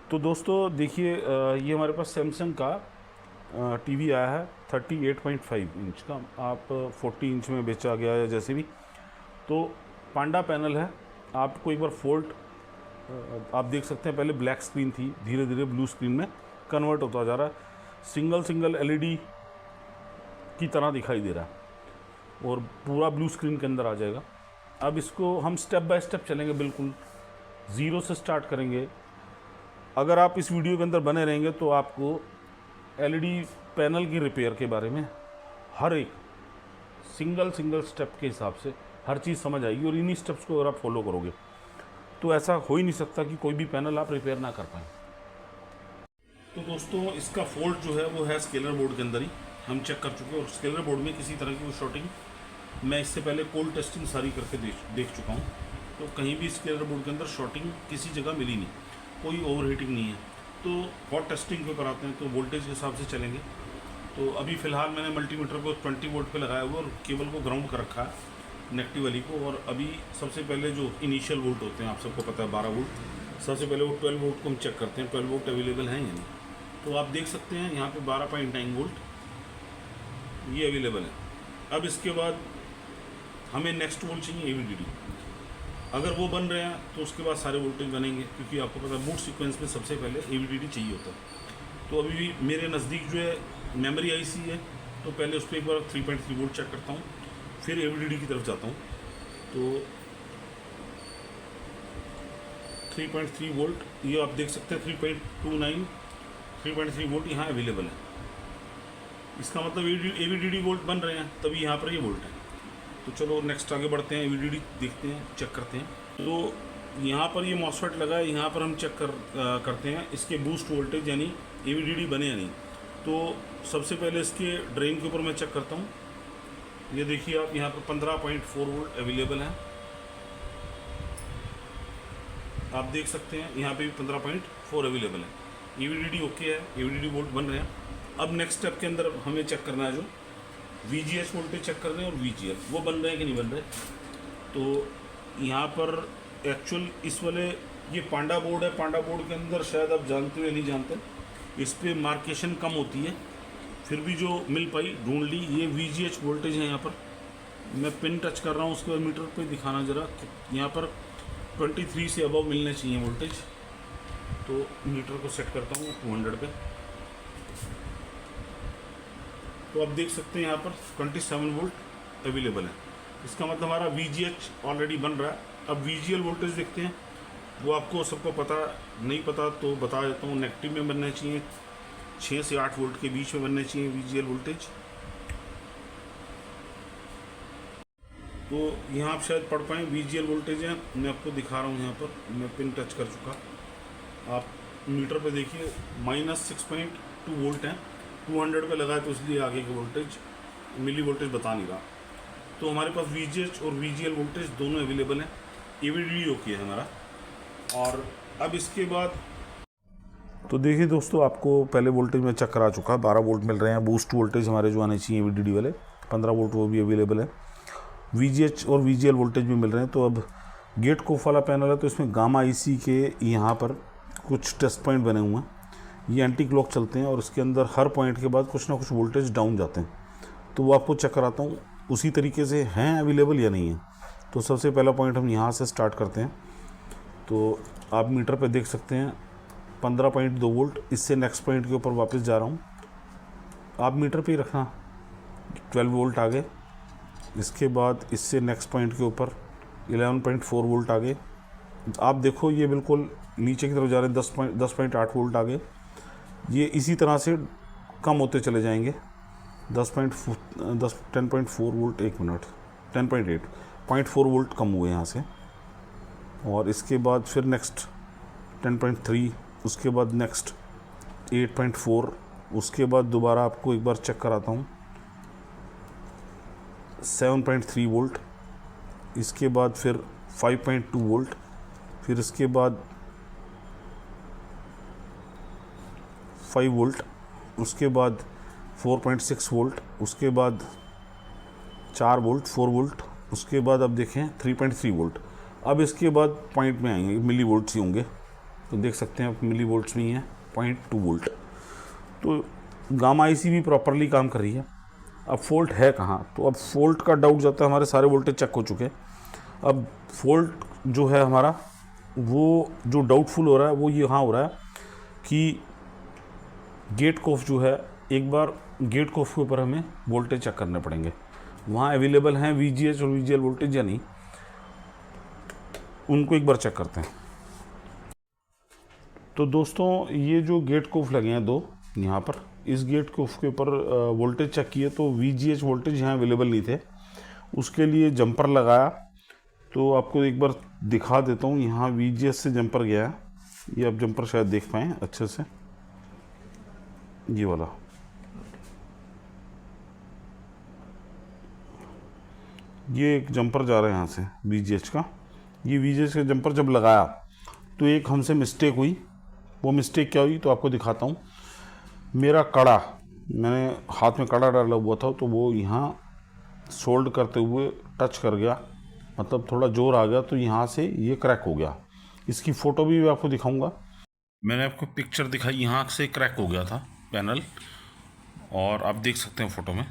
तो दोस्तों देखिए, ये हमारे पास सैमसंग का टीवी आया है 38.5 इंच का। आप 40 इंच में बेचा गया या जैसे भी, तो पांडा पैनल है। आपको एक बार फोल्ड आप देख सकते हैं, पहले ब्लैक स्क्रीन थी, धीरे धीरे ब्लू स्क्रीन में कन्वर्ट होता जा रहा है। सिंगल सिंगल एलईडी की तरह दिखाई दे रहा है और पूरा ब्लू स्क्रीन के अंदर आ जाएगा। अब इसको हम स्टेप बाय स्टेप चलेंगे, बिल्कुल ज़ीरो से स्टार्ट करेंगे। अगर आप इस वीडियो के अंदर बने रहेंगे तो आपको एलईडी पैनल की रिपेयर के बारे में हर एक सिंगल सिंगल स्टेप के हिसाब से हर चीज़ समझ आएगी, और इन्हीं स्टेप्स को अगर आप फॉलो करोगे तो ऐसा हो ही नहीं सकता कि कोई भी पैनल आप रिपेयर ना कर पाएँ। तो दोस्तों, इसका फॉल्ट जो है वो है स्केलर बोर्ड के अंदर ही, हम चेक कर चुके हैं। और स्केलर बोर्ड में किसी तरह की कोई शॉर्टिंग, मैं इससे पहले कोल्ड टेस्टिंग सारी करके देख चुका हूँ, तो कहीं भी स्केलर बोर्ड के अंदर शॉर्टिंग किसी जगह मिली नहीं, कोई ओवर हीटिंग नहीं है। तो हॉट टेस्टिंग क्यों कराते हैं, तो वोल्टेज के हिसाब से चलेंगे। तो अभी फ़िलहाल मैंने मल्टीमीटर को 20 वोल्ट पे लगाया हुआ और केबल को ग्राउंड कर रखा है, नेगेटिव वाली को। और अभी सबसे पहले जो इनिशियल वोल्ट होते हैं, आप सबको पता है 12 वोल्ट, सबसे पहले वो 12 वोल्ट को हम चेक करते हैं, 12 वोल्ट अवेलेबल हैं या नहीं। तो आप देख सकते हैं यहाँ पे 12.9 वोल्ट ये अवेलेबल है। अब इसके बाद हमें नेक्स्ट वोल्ट चाहिए एवीडीडी। अगर वो बन रहे हैं तो उसके बाद सारे वोल्टेज बनेंगे, क्योंकि आपको पता है बूट सीक्वेंस में सबसे पहले एवीडीडी चाहिए होता है। तो अभी भी मेरे नज़दीक जो है मेमोरी आईसी है, तो पहले उस पर एक बार 3.3 वोल्ट चेक करता हूँ, फिर एवीडीडी की तरफ जाता हूँ। तो 3.3 वोल्ट ये आप देख सकते हैं, 3.29 3.3 वोल्ट यहाँ अवेलेबल है। इसका मतलब एवीडीडी वोल्ट बन रहे हैं, तभी यहाँ पर ये वोल्ट है। तो चलो नेक्स्ट आगे बढ़ते हैं, एवीडीडी देखते हैं, चेक करते हैं। तो यहाँ पर ये मॉसफेट लगा है, यहाँ पर हम चेक करते हैं इसके बूस्ट वोल्टेज, यानी एवीडीडी बने या नहीं। तो सबसे पहले इसके ड्रेन के ऊपर मैं चेक करता हूँ। ये देखिए आप, यहाँ पर 15.4 वोल्ट अवेलेबल है, आप देख सकते हैं यहाँ पे भी 15.4 अवेलेबल है। एवीडीडी ओके है, एवीडीडी वोल्ट बन रहे हैं। अब नेक्स्ट स्टेप के अंदर हमें चेक करना है, जो VGH वोल्टेज चेक कर रहे हैं और VGL वो बन रहे हैं कि नहीं बन रहे। तो यहाँ पर एक्चुअल इस वाले ये पांडा बोर्ड है, पांडा बोर्ड के अंदर शायद आप जानते हो या नहीं जानते, इस पर मार्केशन कम होती है, फिर भी जो मिल पाई ढूंढ ली। ये VGH वोल्टेज है, यहाँ पर मैं पिन टच कर रहा हूँ, उसके बाद मीटर पे दिखाना ज़रा। यहाँ पर 23 से अबव मिलने चाहिए वोल्टेज। तो मीटर को सेट करता हूँ 200 पे, तो आप देख सकते हैं यहाँ पर 27 वोल्ट अवेलेबल है। इसका मतलब हमारा VGH ऑलरेडी बन रहा है। अब VGL वोल्टेज देखते हैं, वो आपको सबको पता नहीं पता तो बता देता हूँ। नेगेटिव में बनने चाहिए, 6 से 8 वोल्ट के बीच में बनने चाहिए VGL वोल्टेज। तो यहाँ आप शायद पढ़ पाएँ, VGL वोल्टेज है, मैं आपको दिखा रहा हूँ। यहाँ पर मैं पिन टच कर चुका, आप मीटर पे देखिए -6.2 वोल्ट है। 200 पे लगाए तो इसलिए आगे के वोल्टेज मिली वोल्टेज बता नहीं रहा। तो हमारे पास VGH और VGL वोल्टेज दोनों अवेलेबल हैं, एवीडीडी ओके है हमारा। और अब इसके बाद तो देखिए दोस्तों, आपको पहले वोल्टेज में चेक करा चुका, 12 वोल्ट मिल रहे हैं। बूस्ट वोल्टेज हमारे जो आने चाहिए एवीडीडी वाले 15 वोल्ट वो भी अवेलेबल है। VGH और VGL वोल्टेज भी मिल रहे हैं। तो अब गेट कोफ वाला पैनल है, तो इसमें गामा IC के यहाँ पर कुछ टेस्ट पॉइंट बने हुए हैं, ये एंटी क्लॉक चलते हैं, और इसके अंदर हर पॉइंट के बाद कुछ ना कुछ वोल्टेज डाउन जाते हैं। तो वो आपको चेक कराता हूँ उसी तरीके से हैं अवेलेबल या नहीं है। तो सबसे पहला पॉइंट हम यहाँ से स्टार्ट करते हैं। तो आप मीटर पे देख सकते हैं 15.2 वोल्ट। इससे नेक्स्ट पॉइंट के ऊपर वापस जा रहा हूँ, आप मीटर पे ही रखना, 12 वोल्ट आ गए। इसके बाद इससे नेक्स्ट पॉइंट के ऊपर 11.4 वोल्ट आ गए। आप देखो ये बिल्कुल नीचे की तरफ जा रहे हैं, 10.8 वोल्ट आ गए। ये इसी तरह से कम होते चले जाएंगे। 10.4 वोल्ट, 1 मिनट, 10.8 वोल्ट कम हुए यहाँ से। और इसके बाद फिर नेक्स्ट 10.3, उसके बाद नेक्स्ट 8.4, उसके बाद दोबारा आपको एक बार चेक कराता हूँ 7.3 वोल्ट, इसके बाद फिर 5.2 वोल्ट, फिर इसके बाद 5 वोल्ट, उसके बाद 4.6 वोल्ट, उसके बाद 4 वोल्ट, 4 वोल्ट, उसके बाद अब देखें 3.3 वोल्ट। अब इसके बाद पॉइंट में आएंगे, मिली वोल्ट्स ही होंगे, तो देख सकते हैं आप मिली वोल्ट्स में ही है, 0.2 वोल्ट। तो गामा IC भी प्रॉपरली काम कर रही है। अब फॉल्ट है कहाँ, तो अब फॉल्ट का डाउट जाता है, हमारे सारे वोल्टेज चेक हो चुके हैं। अब फॉल्ट जो है हमारा, वो जो डाउटफुल हो रहा है वो यहाँ हो रहा है कि गेट कोफ जो है, एक बार गेट कोफ के ऊपर हमें वोल्टेज चेक करने पड़ेंगे, वहाँ अवेलेबल हैं VGH और VGL वोल्टेज या नहीं, उनको एक बार चेक करते हैं। तो दोस्तों ये जो गेट कोफ लगे हैं दो यहाँ पर, इस गेट कोफ के ऊपर वोल्टेज चेक किए तो VGH वोल्टेज यहाँ अवेलेबल नहीं थे। उसके लिए जंपर लगाया, तो आपको एक बार दिखा देता हूँ। यहाँ VGH से जंपर गया है, ये आप जंपर शायद देख पाएँ अच्छे से, ये वाला। ये एक जंपर जा रहा है यहाँ से VGH का। ये VGH का जंपर जब लगाया तो एक हमसे मिस्टेक हुई। वो मिस्टेक क्या हुई तो आपको दिखाता हूँ। मेरा कड़ा, मैंने हाथ में कड़ा डाला हुआ था, तो वो यहाँ सोल्ड करते हुए टच कर गया, मतलब थोड़ा जोर आ गया, तो यहाँ से ये क्रैक हो गया। इसकी फ़ोटो भी मैं आपको दिखाऊंगा। मैंने आपको पिक्चर दिखाई, यहाँ से क्रैक हो गया था पैनल, और आप देख सकते हैं फ़ोटो में।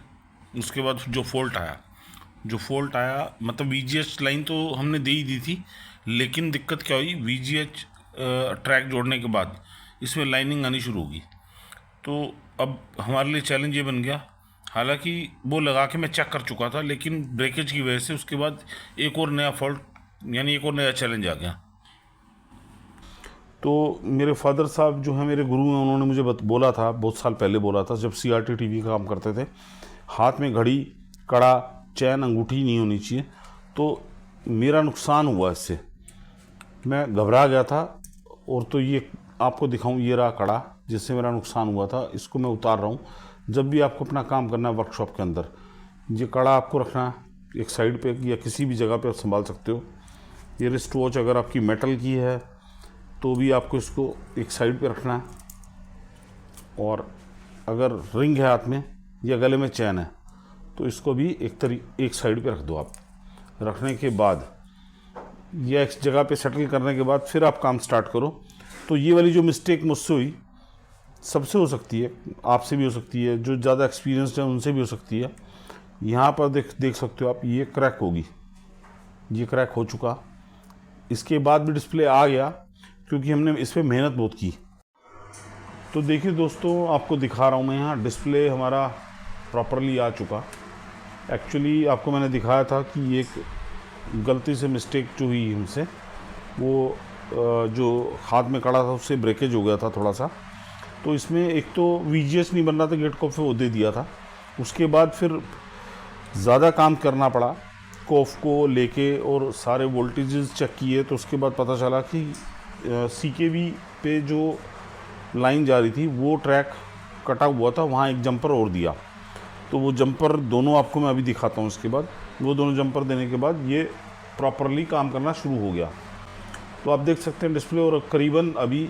उसके बाद जो फॉल्ट आया, मतलब VGH लाइन तो हमने दे ही दी थी, लेकिन दिक्कत क्या हुई, VGH ट्रैक जोड़ने के बाद इसमें लाइनिंग आनी शुरू होगी। तो अब हमारे लिए चैलेंज ये बन गया, हालांकि वो लगा के मैं चेक कर चुका था, लेकिन ब्रेकेज की वजह से उसके बाद एक और नया फॉल्ट, यानी एक और नया चैलेंज आ गया। तो मेरे फादर साहब जो है मेरे गुरु हैं, उन्होंने मुझे बोला था, बहुत साल पहले बोला था, जब CRT TV का काम करते थे, हाथ में घड़ी, कड़ा, चैन, अंगूठी नहीं होनी चाहिए। तो मेरा नुकसान हुआ इससे, मैं घबरा गया था। और तो ये आपको दिखाऊं, ये रहा कड़ा जिससे मेरा नुकसान हुआ था, इसको मैं उतार रहा हूँ। जब भी आपको अपना काम करना है वर्कशॉप के अंदर, ये कड़ा आपको रखना है एक साइड पे, या किसी भी जगह पे आप संभाल सकते हो। ये रिस्ट वॉच अगर आपकी मेटल की है तो भी आपको इसको एक साइड पे रखना है, और अगर रिंग है हाथ में या गले में चैन है तो इसको भी एक साइड पे रख दो आप। रखने के बाद या एक जगह पे सेटल करने के बाद फिर आप काम स्टार्ट करो। तो ये वाली जो मिस्टेक मुझसे हुई, सबसे हो सकती है, आपसे भी हो सकती है, जो ज़्यादा एक्सपीरियंस्ड है उनसे भी हो सकती है। यहाँ पर देख सकते हो आप, ये क्रैक होगी, ये क्रैक हो चुका। इसके बाद भी डिस्प्ले आ गया क्योंकि हमने इस पर मेहनत बहुत की। तो देखिए दोस्तों, आपको दिखा रहा हूँ मैं, यहाँ डिस्प्ले हमारा प्रॉपरली आ चुका। एक्चुअली आपको मैंने दिखाया था कि एक गलती से मिस्टेक जो हुई हमसे, वो जो हाथ में कड़ा था उससे ब्रेकेज हो गया था थोड़ा सा। तो इसमें एक तो VGH नहीं बन रहा था, गेट कोफ वो दे दिया था। उसके बाद फिर ज़्यादा काम करना पड़ा कोफ को लेके, और सारे वोल्टेजेस चेक किए। तो उसके बाद पता चला कि CKV पे जो लाइन जा रही थी वो ट्रैक कटा हुआ था, वहाँ एक जंपर और दिया। तो वो जंपर दोनों आपको मैं अभी दिखाता हूँ। इसके बाद वो दोनों जंपर देने के बाद ये प्रॉपरली काम करना शुरू हो गया। तो आप देख सकते हैं डिस्प्ले, और करीबन अभी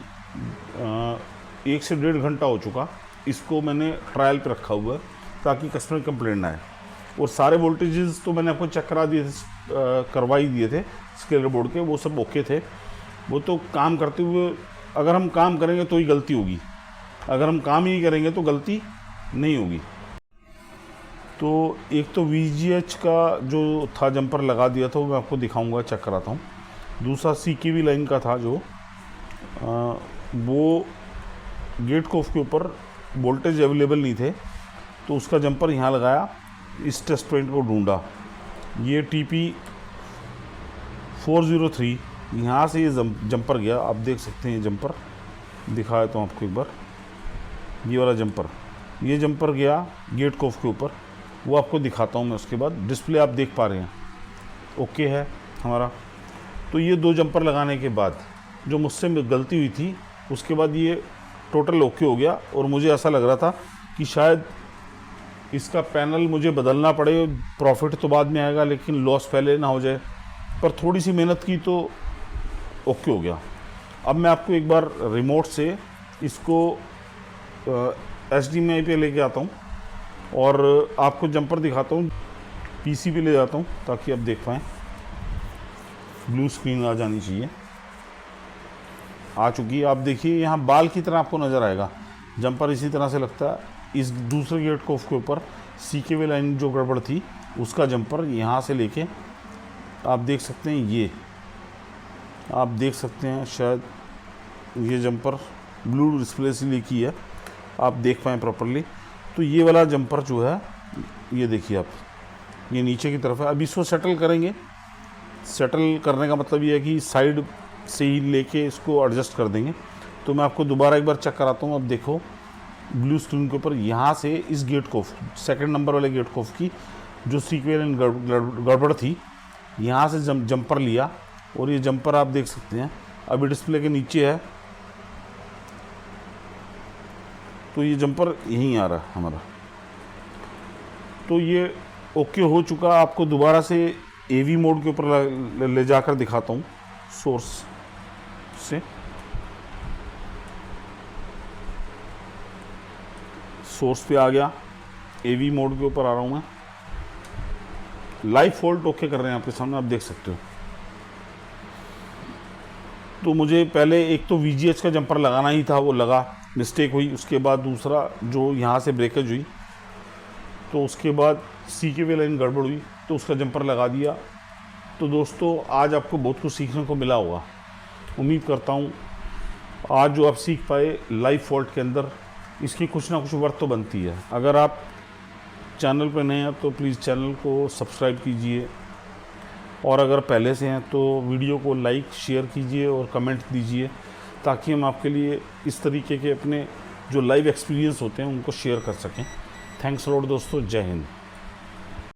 1 से 1.5 घंटा हो चुका। इसको मैंने ट्रायल पे रखा हुआ है ताकि कस्टमर कंप्लेंट ना आए। और सारे वोल्टेजेस तो मैंने आपको चेक करा दिए थे, करवाई दिए थे स्केलर बोर्ड के, वो सब ओके थे। वो तो काम करते हुए, अगर हम काम करेंगे तो ही गलती होगी, अगर हम काम ही नहीं करेंगे तो गलती नहीं होगी। तो एक तो VGH का जो था जंपर लगा दिया था, वो मैं आपको दिखाऊंगा, चेक कराता हूँ। दूसरा CKV लाइन का था जो वो गेट कोफ के ऊपर वोल्टेज अवेलेबल नहीं थे, तो उसका जंपर यहाँ लगाया, इस टेस्ट पॉइंट को ढूंढा। ये TP 403, यहाँ से ये जंपर गया। आप देख सकते हैं ये जंपर, दिखाया तो आपको एक बार, ये वाला जंपर, ये जंपर गया गेट कोफ के ऊपर, वो आपको दिखाता हूँ मैं। उसके बाद डिस्प्ले आप देख पा रहे हैं ओके है हमारा। तो ये 2 जंपर लगाने के बाद जो मुझसे गलती हुई थी, उसके बाद ये टोटल ओके हो गया। और मुझे ऐसा लग रहा था कि शायद इसका पैनल मुझे बदलना पड़े, प्रॉफिट तो बाद में आएगा लेकिन लॉस पहले ना हो जाए, पर थोड़ी सी मेहनत की तो ओके हो गया। अब मैं आपको एक बार रिमोट से इसको HDMI पे लेके आता हूँ और आपको जंपर दिखाता हूँ, PC पे ले जाता हूँ ताकि आप देख पाएँ। ब्लू स्क्रीन आ जानी चाहिए। आ चुकी है। आप देखिए यहाँ बाल की तरह आपको नज़र आएगा, जंपर इसी तरह से लगता है। इस दूसरे गेट कोफ के ऊपर सीकेवे लाइन जो गड़बड़ थी उसका जंपर यहाँ से लेके आप देख सकते हैं, ये आप देख सकते हैं शायद ये जंपर ब्लू डिस्प्ले से लिखी है, आप देख पाएँ प्रॉपरली। तो ये वाला जंपर जो है ये देखिए आप, ये नीचे की तरफ है। अब इसको सेटल करेंगे। सेटल करने का मतलब ये है कि साइड से ही लेके इसको एडजस्ट कर देंगे। तो मैं आपको दोबारा एक बार चेक कराता हूँ। अब देखो ब्लू स्क्रीन के ऊपर यहाँ से इस गेट कोफ, सेकंड नंबर वाले गेट कोफ की जो सीक्वेंस गड़बड़ थी, यहाँ से जंपर लिया और ये जंपर आप देख सकते हैं अभी डिस्प्ले के नीचे है। तो ये जंपर यहीं आ रहा है हमारा। तो ये ओके हो चुका। आपको दोबारा से एवी मोड के ऊपर ले जाकर दिखाता हूँ सोर्स से। सोर्स पे आ गया, एवी मोड के ऊपर आ रहा हूँ मैं। लाइव फॉल्ट ओके कर रहे हैं आपके सामने, आप देख सकते हो। तो मुझे पहले एक तो VGH का जंपर लगाना ही था, वो लगा, मिस्टेक हुई। उसके बाद दूसरा जो यहाँ से ब्रेकेज हुई, तो उसके बाद सीकेवे लाइन गड़बड़ हुई, तो उसका जंपर लगा दिया। तो दोस्तों आज आपको बहुत कुछ सीखने को मिला होगा। उम्मीद करता हूँ आज जो आप सीख पाए लाइव फॉल्ट के अंदर, इसकी कुछ ना कुछ वर्थ तो बनती है। अगर आप चैनल पर नए हैं तो प्लीज़ चैनल को सब्सक्राइब कीजिए, और अगर पहले से हैं तो वीडियो को लाइक शेयर कीजिए और कमेंट दीजिए, ताकि हम आपके लिए इस तरीके के अपने जो लाइव एक्सपीरियंस होते हैं उनको शेयर कर सकें। थैंक्स लॉट दोस्तों, जय हिंद।